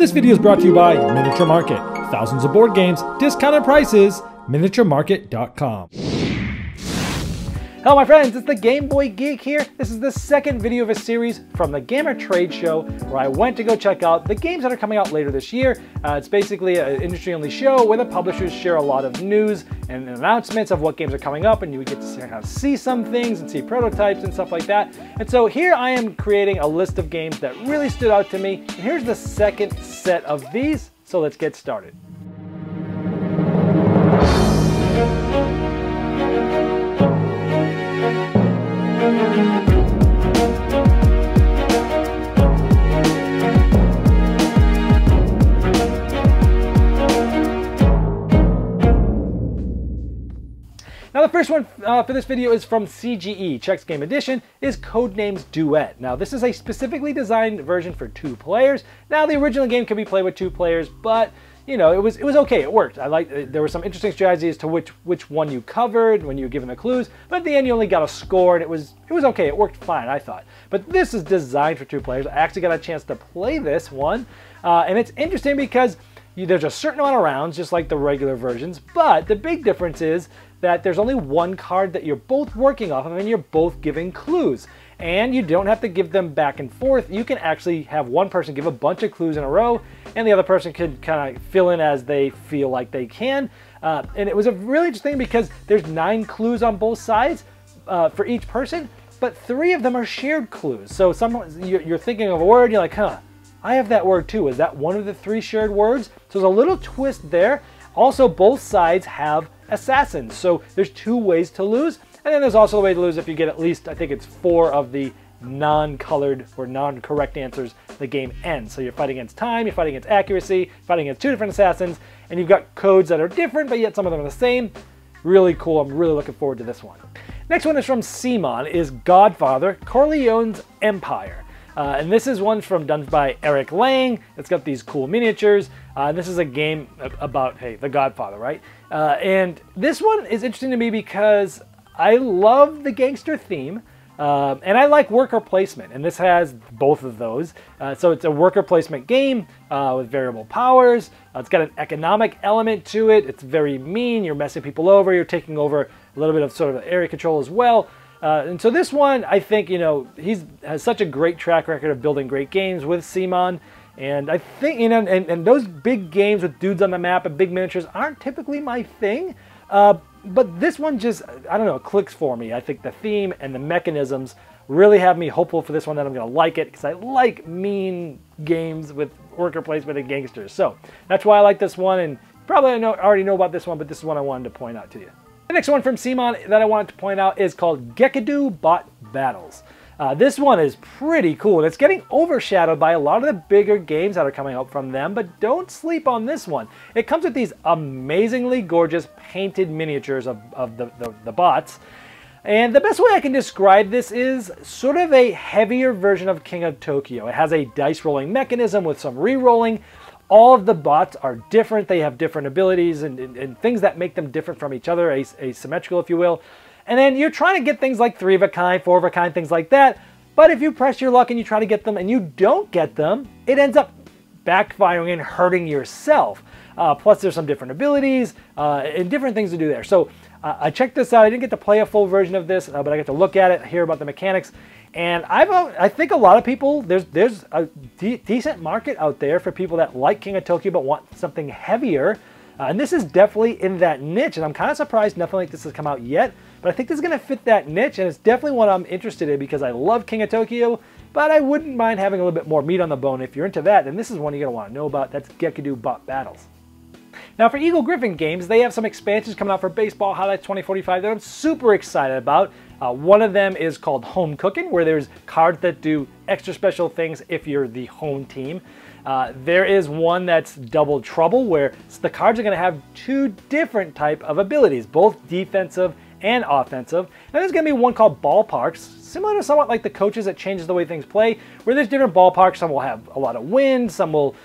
This video is brought to you by Miniature Market. Thousands of board games, discounted prices, miniaturemarket.com. Hello my friends, it's the Game Boy Geek here. This is the second video of a series from the GAMA trade show where I went to go check out the games that are coming out later this year. It's basically an industry-only show where the publishers share a lot of news and announcements of what games are coming up, and you get to kind of see some things and see prototypes and stuff like that. And so here I am creating a list of games that really stood out to me. And here's the second set of these, so let's get started. Now the first one for this video is from CGE, Chex Game Edition, is Codenames Duet. Now this is a specifically designed version for 2 players. Now the original game can be played with 2 players, but you know, it was okay, it worked. There were some interesting strategies to which one you covered when you were given the clues, but at the end you only got a score and it was okay, it worked fine, I thought. But this is designed for 2 players. I actually got a chance to play this one, and it's interesting because there's a certain amount of rounds, just like the regular versions, but the big difference is that there's only one card that you're both working off of and you're both giving clues. And you don't have to give them back and forth. You can actually have one person give a bunch of clues in a row and the other person can kind of fill in as they feel like they can. And it was a really interesting because there's 9 clues on both sides for each person, but 3 of them are shared clues. So you're thinking of a word, you're like, huh, I have that word too. Is that one of the 3 shared words? So there's a little twist there. Also, both sides have assassins. So there's 2 ways to lose. And then there's also a way to lose if you get at least, I think it's 4 of the non-colored or non-correct answers, the game ends. So you're fighting against time, you're fighting against accuracy, fighting against 2 different assassins, and you've got codes that are different, but yet some of them are the same. Really cool. I'm really looking forward to this one. Next one is from CMON, is Godfather, Corleone's Empire. And this is one done by Eric Lang. It's got these cool miniatures. This is a game about, hey, the Godfather, right? And this one is interesting to me because I love the gangster theme, and I like worker placement, and this has both of those. So it's a worker placement game with variable powers. It's got an economic element to it. It's very mean. You're messing people over. You're taking over a little bit of sort of area control as well. And so this one, I think, you know, has such a great track record of building great games with CMON. And I think, you know, and those big games with dudes on the map and big miniatures aren't typically my thing. But this one just, I don't know, clicks for me. I think the theme and the mechanisms really have me hopeful for this one that I'm going to like it because I like mean games with worker placement and gangsters. So that's why I like this one, and probably already know about this one, but this is one I wanted to point out to you. The next one from CMON that I wanted to point out is called Geekado Bot Battles. This one is pretty cool, and it's getting overshadowed by a lot of the bigger games that are coming out from them, but don't sleep on this one. It comes with these amazingly gorgeous painted miniatures of the bots, and the best way I can describe this is sort of a heavier version of King of Tokyo. It has a dice rolling mechanism with some re-rolling. All of the bots are different. They have different abilities and things that make them different from each other, asymmetrical if you will. And then you're trying to get things like 3 of a kind, 4 of a kind, things like that. But if you press your luck and you try to get them and you don't get them, it ends up backfiring and hurting yourself. Plus there's some different abilities and different things to do there. So I checked this out. I didn't get to play a full version of this, but I got to look at it, hear about the mechanics. And I think a lot of people, there's a decent market out there for people that like King of Tokyo but want something heavier. And this is definitely in that niche, and I'm kind of surprised nothing like this has come out yet. But I think this is going to fit that niche, and it's definitely what I'm interested in because I love King of Tokyo, but I wouldn't mind having a little bit more meat on the bone. If you're into that, then this is one you're going to want to know about. That's Geekado Bot Battles. Now for Eagle Griffin Games, they have some expansions coming out for Baseball Highlights 2045 that I'm super excited about. One of them is called Home Cooking, where there's cards that do extra special things if you're the home team. There is one that's Double Trouble, where the cards are going to have 2 different type of abilities, both defensive and offensive. And there's going to be one called Ballparks, similar to somewhat like the Coaches that changes the way things play, where there's different ballparks. Some will have a lot of wind, some will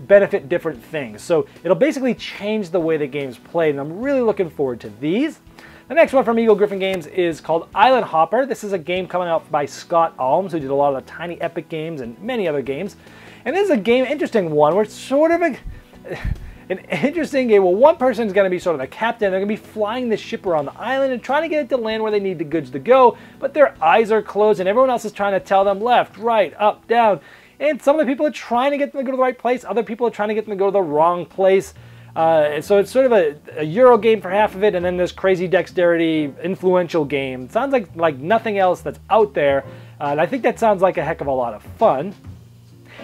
benefit different things. So it'll basically change the way the game's played, and I'm really looking forward to these. The next one from Eagle Griffin Games is called Island Hopper. This is a game coming out by Scott Alms, who did a lot of the Tiny Epic games and many other games. And this is a game, interesting one, where it's sort of an interesting game. Well, one person's going to be sort of the captain. They're going to be flying the ship around the island and trying to get it to land where they need the goods to go, but their eyes are closed and everyone else is trying to tell them left, right, up, down. And some of the people are trying to get them to go to the right place. Other people are trying to get them to go to the wrong place. So it's sort of a Euro game for half of it, and then this crazy dexterity, influential game. It sounds like nothing else that's out there, and I think that sounds like a heck of a lot of fun.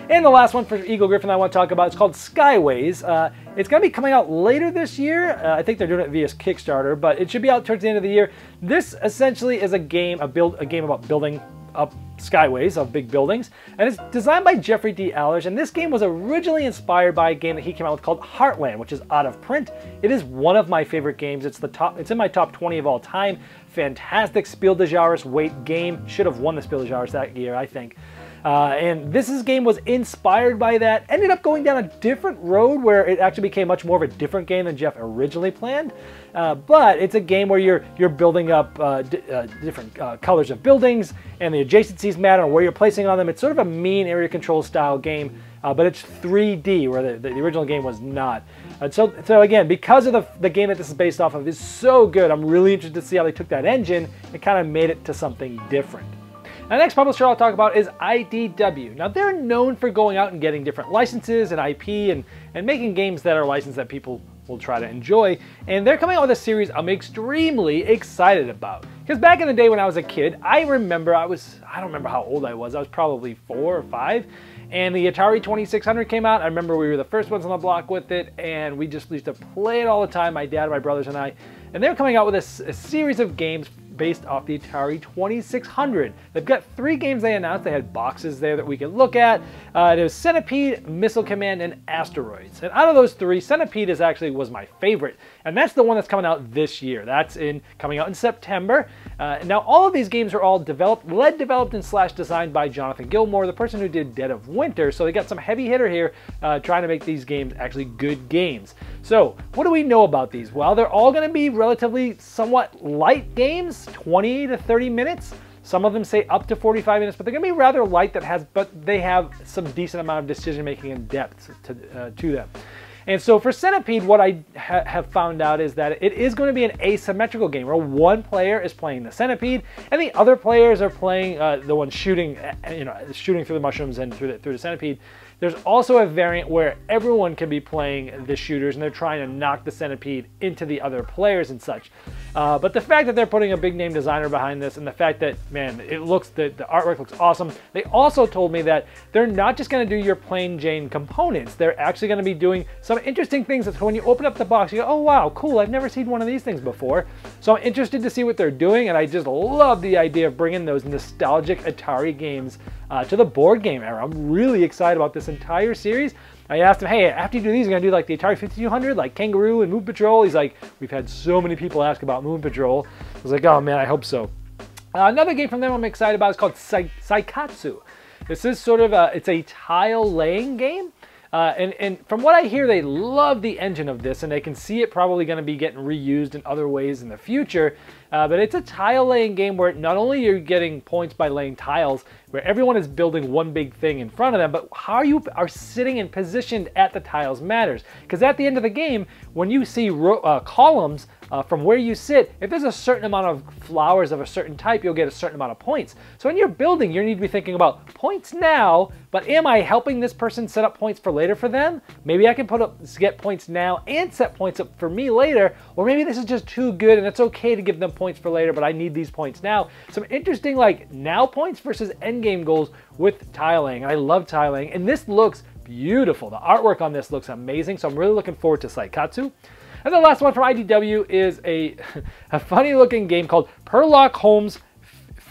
And the last one for Eagle Griffin I want to talk about is called Skyways. It's going to be coming out later this year. I think they're doing it via Kickstarter, but it should be out towards the end of the year. This essentially is a game about building up skyways of big buildings, and it's designed by Jeffrey D. Allers, and this game was originally inspired by a game that he came out with called Heartland, which is out of print. It is one of my favorite games. It's in my top 20 of all time. Fantastic Spiel des Jahres weight game. Should have won the Spiel des Jahres that year, I think. And this game was inspired by that, ended up going down a different road where it actually became much more of a different game than Jeff originally planned. But it's a game where you're building up different colors of buildings, and the adjacencies matter and where you're placing on them. It's sort of a mean area control style game, but it's 3D, where the original game was not. And so again, because of the game that this is based off of is so good, I'm really interested to see how they took that engine and kind of made it to something different. The next publisher I'll talk about is IDW. Now, they're known for going out and getting different licenses and IP and making games that are licensed that people will try to enjoy. And they're coming out with a series I'm extremely excited about. Because back in the day when I was a kid, I don't remember how old I was probably 4 or 5. And the Atari 2600 came out. I remember we were the first ones on the block with it, and we just used to play it all the time, my dad, my brothers, and I. And they're coming out with a series of games based off the Atari 2600. They've got 3 games they announced. They had boxes there that we could look at. It was Centipede, Missile Command, and Asteroids. And out of those 3, Centipede was my favorite. And that's the one that's coming out this year. That's coming out in September. Now, all of these games are all developed and / designed by Jonathan Gilmour, the person who did Dead of Winter. So they got some heavy hitter here trying to make these games actually good games. So what do we know about these? Well, they're all going to be relatively somewhat light games, 20 to 30 minutes. Some of them say up to 45 minutes, but they're going to be rather light, but they have some decent amount of decision making and depth to them. And so for Centipede, what I have found out is that it is going to be an asymmetrical game where one player is playing the Centipede and the other players are playing the one shooting through the mushrooms and through the Centipede. There's also a variant where everyone can be playing the shooters and they're trying to knock the Centipede into the other players and such. But the fact that they're putting a big name designer behind this and the fact that, man, the artwork looks awesome. They also told me that they're not just going to do your plain Jane components. They're actually going to be doing some interesting things that when you open up the box, you go, oh wow, cool, I've never seen one of these things before. So I'm interested to see what they're doing, and I just love the idea of bringing those nostalgic Atari games to the board game era. I'm really excited about this entire series. I asked him, hey, after you do these, you're going to do like the Atari 5200, like Kangaroo and Moon Patrol? He's like, we've had so many people ask about Moon Patrol. I was like, oh man, I hope so. Another game from them I'm excited about is called Saikatsu. This is sort of it's a tile laying game. And from what I hear, they love the engine of this, and they can see it probably going to be getting reused in other ways in the future. But it's a tile laying game where not only you're getting points by laying tiles, where everyone is building one big thing in front of them, but how you are sitting and positioned at the tiles matters. Because at the end of the game, when you see columns from where you sit, if there's a certain amount of flowers of a certain type, you'll get a certain amount of points. So when you're building, you need to be thinking about points now, but am I helping this person set up points for later for them? Maybe I can get points now and set points up for me later, or maybe this is just too good and it's okay to give them points for later, but I need these points now. Some interesting like now points versus end game goals with tiling. I love tiling, and this looks beautiful. The artwork on this looks amazing, so I'm really looking forward to Saikatsu. And the last one from IDW is a funny looking game called Sherlock Holmes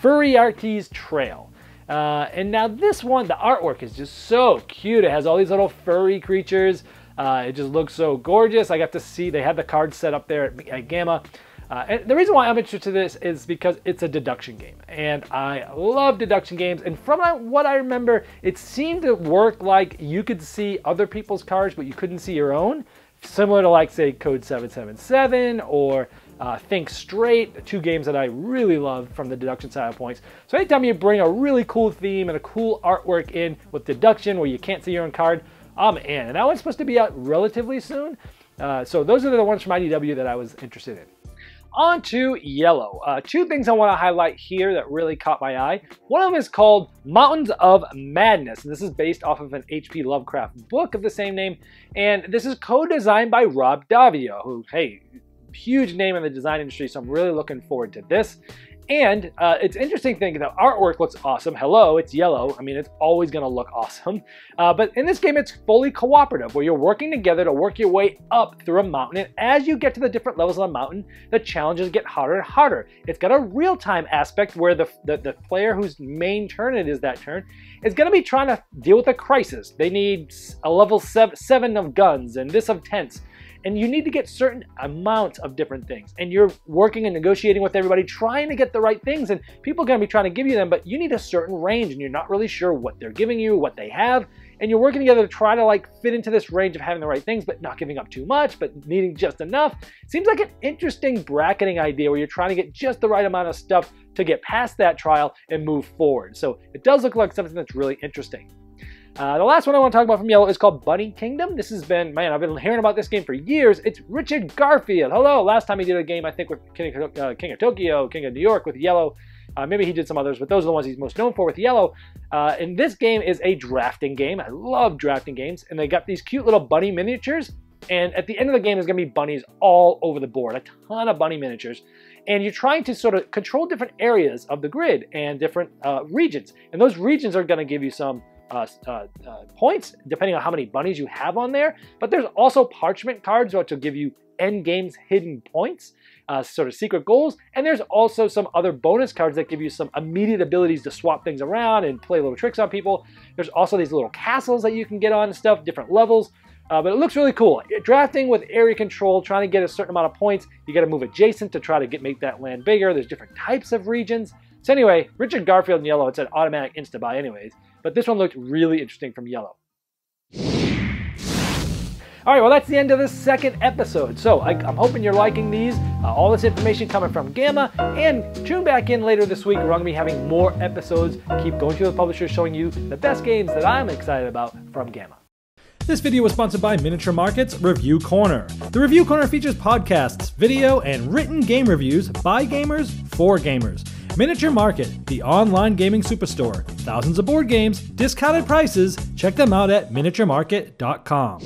Furiarty's Trail. And now this one, the artwork is just so cute. It has all these little furry creatures. It just looks so gorgeous. I got to see, they had the cards set up there at GAMA. And the reason why I'm interested in this is because it's a deduction game, and I love deduction games. And from what I remember, it seemed to work like you could see other people's cards, but you couldn't see your own, similar to like say Code 777 or Think Straight, 2 games that I really love from the deduction side of points. So anytime you bring a really cool theme and a cool artwork in with deduction where you can't see your own card, I'm in. And that one's supposed to be out relatively soon. So those are the ones from IDW that I was interested in. On to Yellow. 2 things I want to highlight here that really caught my eye. One of them is called Mountains of Madness. And this is based off of an H.P. Lovecraft book of the same name. And this is co-designed by Rob Daviau, who, hey, huge name in the design industry, so I'm really looking forward to this. And it's interesting thing, the artwork looks awesome. Hello, it's yellow. I mean, it's always gonna look awesome. But in this game, it's fully cooperative, where you're working together to work your way up through a mountain. And as you get to the different levels of the mountain, the challenges get harder and harder. It's got a real-time aspect where the player whose main turn it is that turn is gonna be trying to deal with a crisis. They need a level 7 of guns and this of tents. And you need to get certain amounts of different things. And you're working and negotiating with everybody, trying to get the right things. And people are going to be trying to give you them, but you need a certain range and you're not really sure what they're giving you, what they have. And you're working together to try to like fit into this range of having the right things, but not giving up too much, but needing just enough. Seems like an interesting bracketing idea where you're trying to get just the right amount of stuff to get past that trial and move forward. So it does look like something that's really interesting. The last one I want to talk about from Yellow is called Bunny Kingdom. This has been, man, I've been hearing about this game for years. It's Richard Garfield. Hello, last time he did a game, I think, with King of Tokyo, King of New York with Yellow. Maybe he did some others, but those are the ones he's most known for with Yellow. And this game is a drafting game. I love drafting games. And they got these cute little bunny miniatures. And at the end of the game, there's going to be bunnies all over the board, a ton of bunny miniatures. And you're trying to sort of control different areas of the grid and different regions. And those regions are going to give you some points depending on how many bunnies you have on there. But there's also parchment cards which will give you end game's hidden points, sort of secret goals. And there's also some other bonus cards that give you some immediate abilities to swap things around and play little tricks on people. There's also these little castles that you can get on and stuff, different levels. But it looks really cool. Drafting with area control, trying to get a certain amount of points. You got to move adjacent to try to make that land bigger. There's different types of regions. So anyway, Richard Garfield in Yellow, it's an automatic insta-buy anyways. But this one looked really interesting from Yellow. All right, well, that's the end of this second episode. So I'm hoping you're liking these. All this information coming from GAMA. And tune back in later this week. We're going to be having more episodes. Keep going through the publishers showing you the best games that I'm excited about from GAMA. This video was sponsored by Miniature Market's Review Corner. The Review Corner features podcasts, video, and written game reviews by gamers for gamers. Miniature Market, the online gaming superstore. Thousands of board games, discounted prices. Check them out at miniaturemarket.com.